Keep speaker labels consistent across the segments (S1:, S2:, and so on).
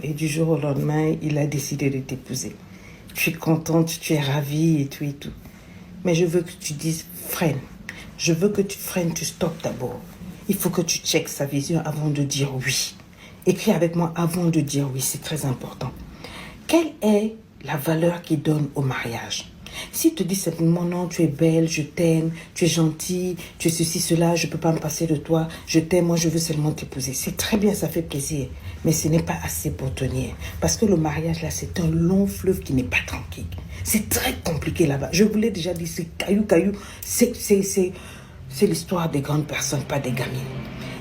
S1: Et du jour au lendemain, il a décidé de t'épouser. Tu es contente, tu es ravie et tout et tout. Mais je veux que tu dises freine. Je veux que tu freines, tu stoppes d'abord. Il faut que tu checkes sa vision avant de dire oui. Écris avec moi avant de dire oui, c'est très important. Quelle est la valeur qu'il donne au mariage? S'il te dit simplement non, tu es belle, je t'aime, tu es gentille, tu es ceci, cela, je ne peux pas me passer de toi, je t'aime, moi je veux seulement t'épouser. C'est très bien, ça fait plaisir, mais ce n'est pas assez pour tenir. Parce que le mariage là, c'est un long fleuve qui n'est pas tranquille. C'est très compliqué là-bas. Je vous l'ai déjà dit, c'est caillou. C'est l'histoire des grandes personnes, pas des gamines.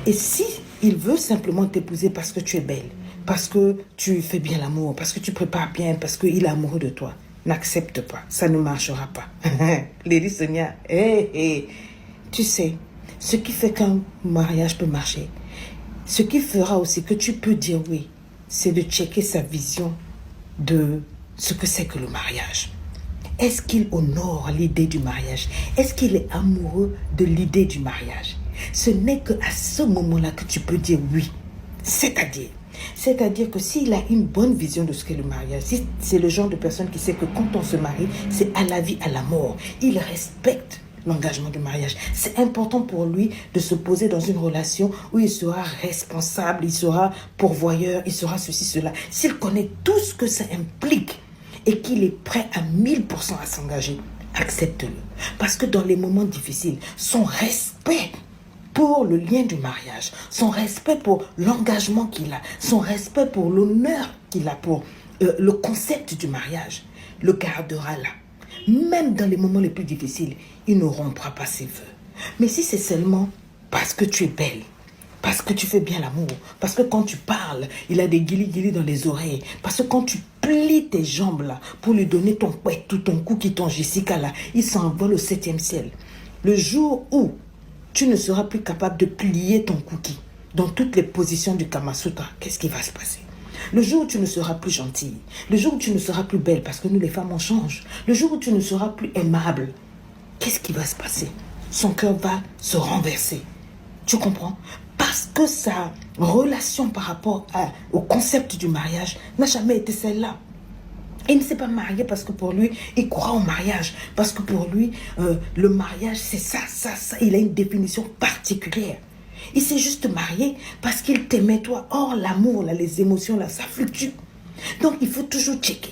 S1: Et si il veut simplement t'épouser parce que tu es belle, parce que tu fais bien l'amour, parce que tu prépares bien, parce qu'il est amoureux de toi, n'accepte pas, ça ne marchera pas. Lady Sonia, tu sais, ce qui fait qu'un mariage peut marcher, ce qui fera aussi que tu peux dire oui, c'est de checker sa vision de ce que c'est que le mariage. Est-ce qu'il honore l'idée du mariage? Est-ce qu'il est amoureux de l'idée du mariage? Ce n'est qu'à ce moment-là que tu peux dire oui. C'est-à-dire que s'il a une bonne vision de ce qu'est le mariage, si c'est le genre de personne qui sait que quand on se marie, c'est à la vie, à la mort, il respecte l'engagement du mariage. C'est important pour lui de se poser dans une relation où il sera responsable, il sera pourvoyeur, il sera ceci, cela. S'il connaît tout ce que ça implique et qu'il est prêt à 1000% à s'engager, accepte-le. Parce que dans les moments difficiles, son respect pour le lien du mariage, son respect pour l'engagement qu'il a, son respect pour l'honneur qu'il a, pour le concept du mariage, le gardera là. Même dans les moments les plus difficiles, il ne rompra pas ses vœux. Mais si c'est seulement parce que tu es belle, parce que tu fais bien l'amour, parce que quand tu parles, il a des guilis dans les oreilles, parce que quand tu plies tes jambes là, pour lui donner ton couette, tout ton cou qui ton Jessica là, il s'envole au 7e ciel. Le jour où tu ne seras plus capable de plier ton cookie dans toutes les positions du Kama Sutra, qu'est-ce qui va se passer? Le jour où tu ne seras plus gentille, le jour où tu ne seras plus belle, parce que nous les femmes on change, le jour où tu ne seras plus aimable, qu'est-ce qui va se passer? Son cœur va se renverser. Tu comprends? Parce que sa relation par rapport au concept du mariage n'a jamais été celle-là. Il ne s'est pas marié parce que pour lui, il croit au mariage. Parce que pour lui, le mariage, c'est ça. Il a une définition particulière. Il s'est juste marié parce qu'il t'aimait toi. Or, l'amour, là, les émotions, là, ça fluctue. Donc, il faut toujours checker.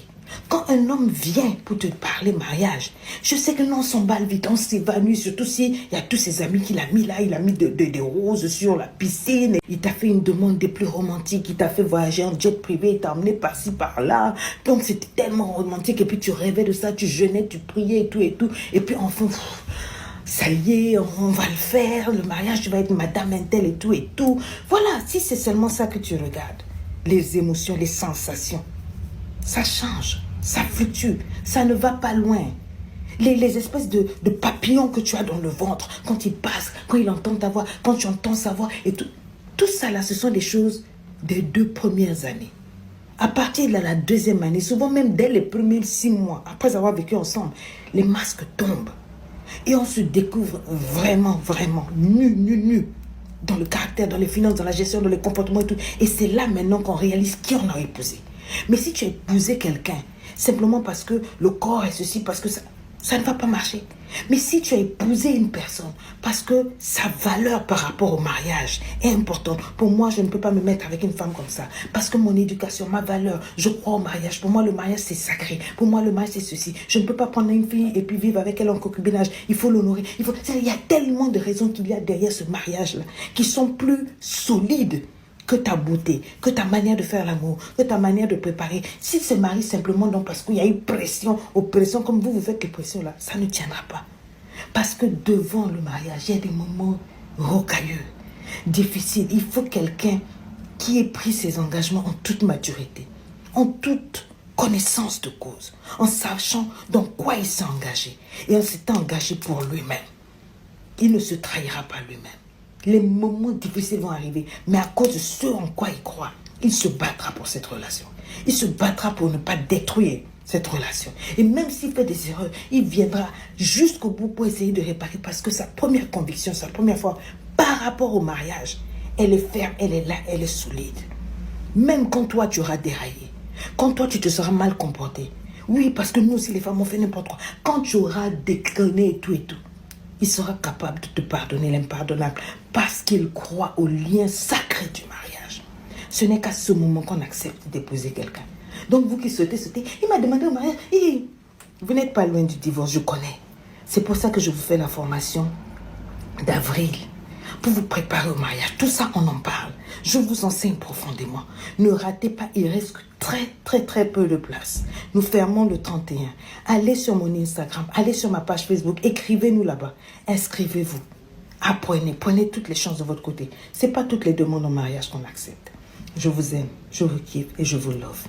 S1: Quand un homme vient pour te parler mariage, je sais que non, on s'emballe vite, on s'évanouit, surtout s'il y a tous ses amis qu'il a mis là, il a mis des roses sur la piscine, il t'a fait une demande des plus romantiques, il t'a fait voyager en jet privé, il t'a emmené par-ci, par-là, donc c'était tellement romantique, et puis tu rêvais de ça, tu jeûnais, tu priais et tout, et puis enfin, ça y est, on va le faire, le mariage, tu vas être madame Intel et tout. Voilà, si c'est seulement ça que tu regardes, les émotions, les sensations, ça change, ça fluctue, ça ne va pas loin. Les espèces de papillons que tu as dans le ventre, quand il passe, quand il entend ta voix, quand tu entends sa voix, et tout ça là, ce sont des choses des 2 premières années. À partir de la 2e année, souvent même dès les premiers 6 mois, après avoir vécu ensemble, les masques tombent. Et on se découvre vraiment nu, dans le caractère, dans les finances, dans la gestion, dans les comportements et tout. Et c'est là maintenant qu'on réalise qui on a épousé. Mais si tu as épousé quelqu'un, simplement parce que le corps est ceci, parce que ça ne va pas marcher. Mais si tu as épousé une personne, parce que sa valeur par rapport au mariage est importante. Pour moi, je ne peux pas me mettre avec une femme comme ça. Parce que mon éducation, ma valeur, je crois au mariage. Pour moi, le mariage, c'est sacré. Pour moi, le mariage, c'est ceci. Je ne peux pas prendre une fille et puis vivre avec elle en concubinage. Il faut l'honorer. Il y a tellement de raisons qu'il y a derrière ce mariage-là qui sont plus solides que ta beauté, que ta manière de faire l'amour, que ta manière de préparer. Si se marie simplement donc parce qu'il y a eu pression, oppression, comme vous faites les pressions là, ça ne tiendra pas. Parce que devant le mariage, il y a des moments rocailleux, difficiles. Il faut quelqu'un qui ait pris ses engagements en toute maturité, en toute connaissance de cause, en sachant dans quoi il s'est engagé et en s'étant engagé pour lui-même. Il ne se trahira pas lui-même. Les moments difficiles vont arriver, mais à cause de ce en quoi il croit, il se battra pour cette relation. Il se battra pour ne pas détruire cette relation. Et même s'il fait des erreurs, il viendra jusqu'au bout pour essayer de réparer parce que sa première conviction, sa première foi par rapport au mariage, elle est ferme, elle est là, elle est solide. Même quand toi, tu auras déraillé, quand toi, tu te seras mal comporté. Oui, parce que nous aussi, les femmes, on fait n'importe quoi. Quand tu auras déconné et tout, il sera capable de te pardonner l'impardonnable parce qu'il croit au lien sacré du mariage. Ce n'est qu'à ce moment qu'on accepte d'épouser quelqu'un. Donc, vous qui sautez, il m'a demandé au mariage. Vous n'êtes pas loin du divorce, je connais. C'est pour ça que je vous fais la formation d'avril pour vous préparer au mariage. Tout ça, on en parle. Je vous enseigne profondément. Ne ratez pas, il reste très peu de place. Nous fermons le 31. Allez sur mon Instagram, allez sur ma page Facebook, écrivez-nous là-bas. Inscrivez-vous. Apprenez, prenez toutes les chances de votre côté. Ce n'est pas toutes les demandes en mariage qu'on accepte. Je vous aime, je vous kiffe et je vous love.